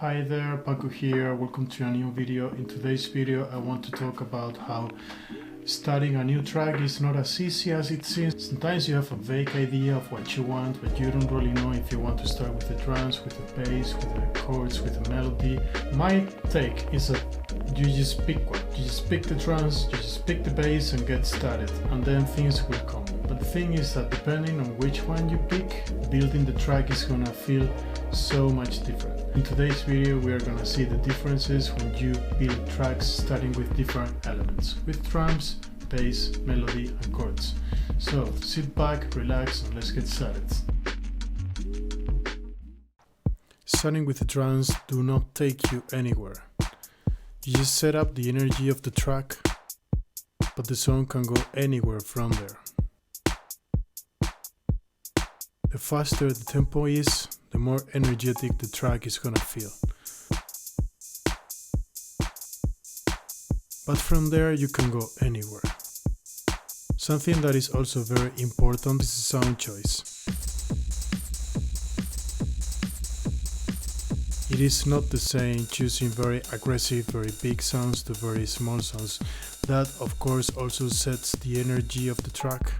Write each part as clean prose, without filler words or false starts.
Hi there, Paco here. Welcome to a new video. In today's video I want to talk about how starting a new track is not as easy as it seems. Sometimes you have a vague idea of what you want, but you don't really know if you want to start with the drums, with the bass, with the chords, with the melody. My take is that you just pick one. You just pick the drums, you just pick the bass and get started, and then things will come. But the thing is that depending on which one you pick, building the track is gonna feel so much different. In today's video we are gonna see the differences when you build tracks starting with different elements, with drums, bass, melody and chords. So sit back, relax and let's get started. Starting with the drums do not take you anywhere. You just set up the energy of the track, but the song can go anywhere from there. The faster the tempo is, the more energetic the track is gonna feel. But from there you can go anywhere. Something that is also very important is the sound choice. It is not the same choosing very aggressive, very big sounds to very small sounds. That of course also sets the energy of the track.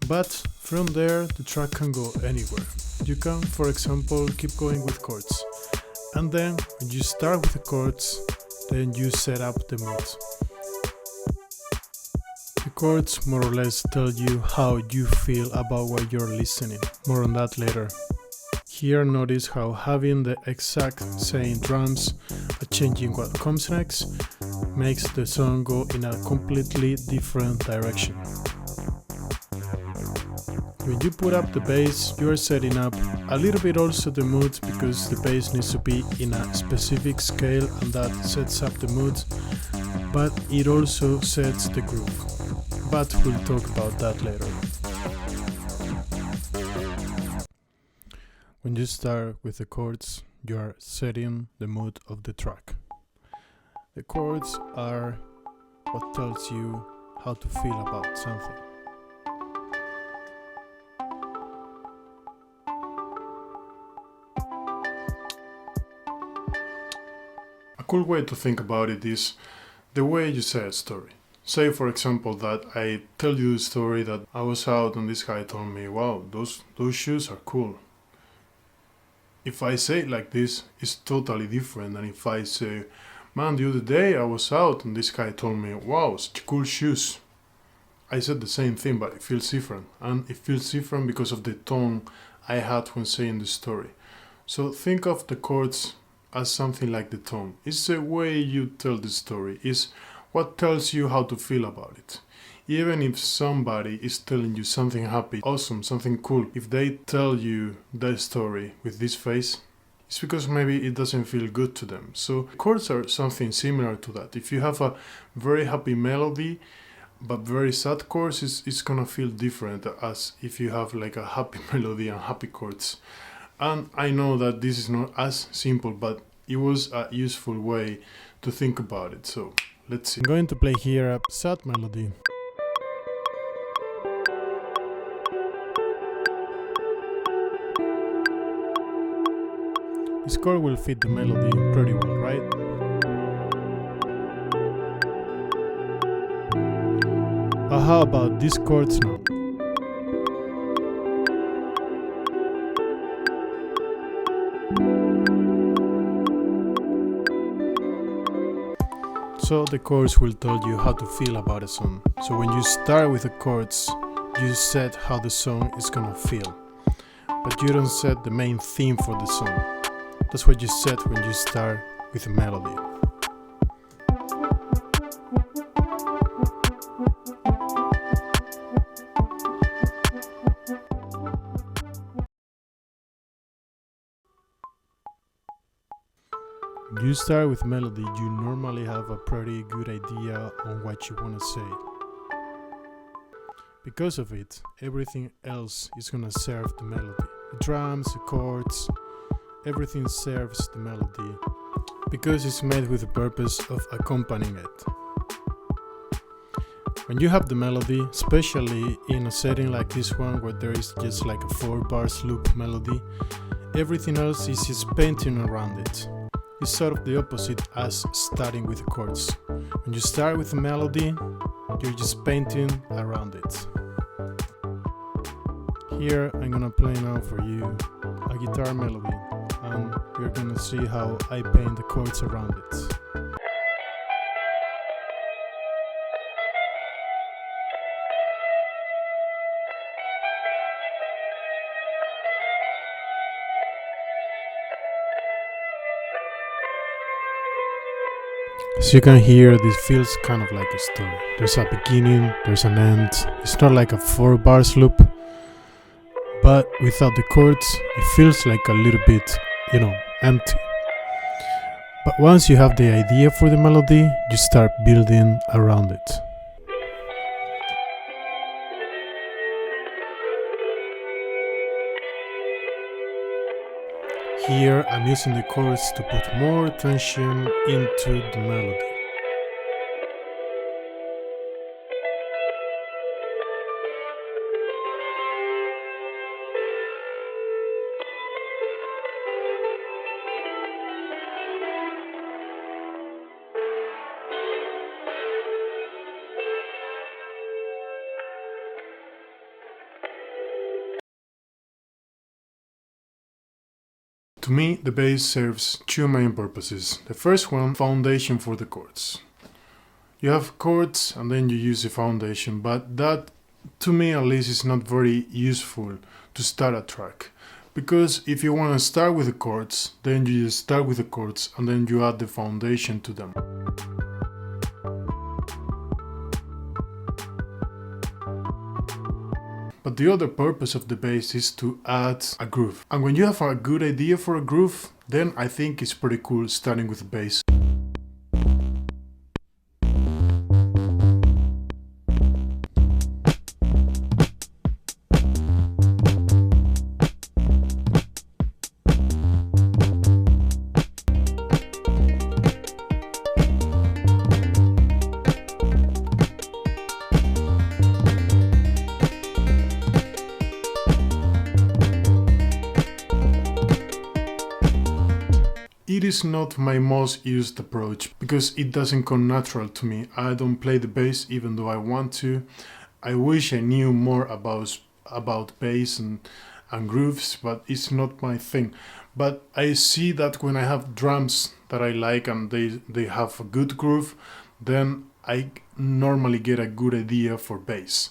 But from there the track can go anywhere. You can, for example, keep going with chords. And then when you start with the chords, then you set up the mood. The chords more or less tell you how you feel about what you're listening. More on that later. Here notice how having the exact same drums but changing what comes next makes the song go in a completely different direction. When you put up the bass, you are setting up a little bit also the mood, because the bass needs to be in a specific scale and that sets up the mood, but it also sets the groove. But we'll talk about that later. When you start with the chords, you are setting the mood of the track. The chords are what tells you how to feel about something. A cool way to think about it is the way you say a story. Say for example that I tell you a story that I was out and this guy told me, wow, those shoes are cool. If I say it like this, it's totally different than if I say, man, the other day I was out and this guy told me, wow, such cool shoes. I said the same thing, but it feels different. And it feels different because of the tone I had when saying the story. So think of the chords as something like the tone. It's the way you tell the story. It's what tells you how to feel about it. Even if somebody is telling you something happy, awesome, something cool, if they tell you their story with this face, it's because maybe it doesn't feel good to them. So chords are something similar to that. If you have a very happy melody but very sad chords, it's gonna feel different as if you have like a happy melody and happy chords. And I know that this is not as simple, but it was a useful way to think about it. So let's see. I'm going to play here a sad melody. This chord will fit the melody pretty well, right? But how about these chords now? So the chords will tell you how to feel about a song. So when you start with the chords, you set how the song is gonna feel. But you don't set the main theme for the song. That's what you set when you start with a melody. When you start with melody, you normally have a pretty good idea on what you want to say. Because of it, everything else is gonna serve the melody. The drums, the chords, everything serves the melody because it's made with the purpose of accompanying it. When you have the melody, especially in a setting like this one where there is just like a 4 bars loop melody, everything else is just painting around it. It's sort of the opposite as starting with the chords. When you start with a melody, you're just painting around it. Here I'm gonna play now for you a guitar melody, and we're gonna see how I paint the chords around it. As you can hear, this feels kind of like a story. There's a beginning, there's an end. It's not like a 4 bars loop, but without the chords, it feels like a little bit, empty. But once you have the idea for the melody, you start building around it. Here I'm using the chords to put more tension into the melody. To me, the bass serves two main purposes. The first one, foundation for the chords. You have chords and then you use the foundation, but that, to me at least, is not very useful to start a track. Because if you want to start with the chords, then you just start with the chords and then you add the foundation to them. But the other purpose of the bass is to add a groove. And when you have a good idea for a groove, then I think it's pretty cool starting with the bass. It is not my most used approach because it doesn't come natural to me. I don't play the bass even though I want to. I wish I knew more about bass and grooves, but it's not my thing. But I see that when I have drums that I like and they have a good groove, then I normally get a good idea for bass.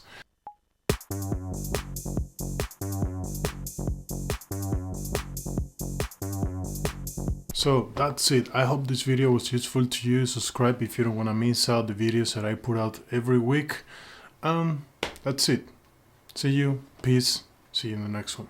So that's it. I hope this video was useful to you. Subscribe if you don't want to miss out the videos that I put out every week. That's it. See you. Peace. See you in the next one.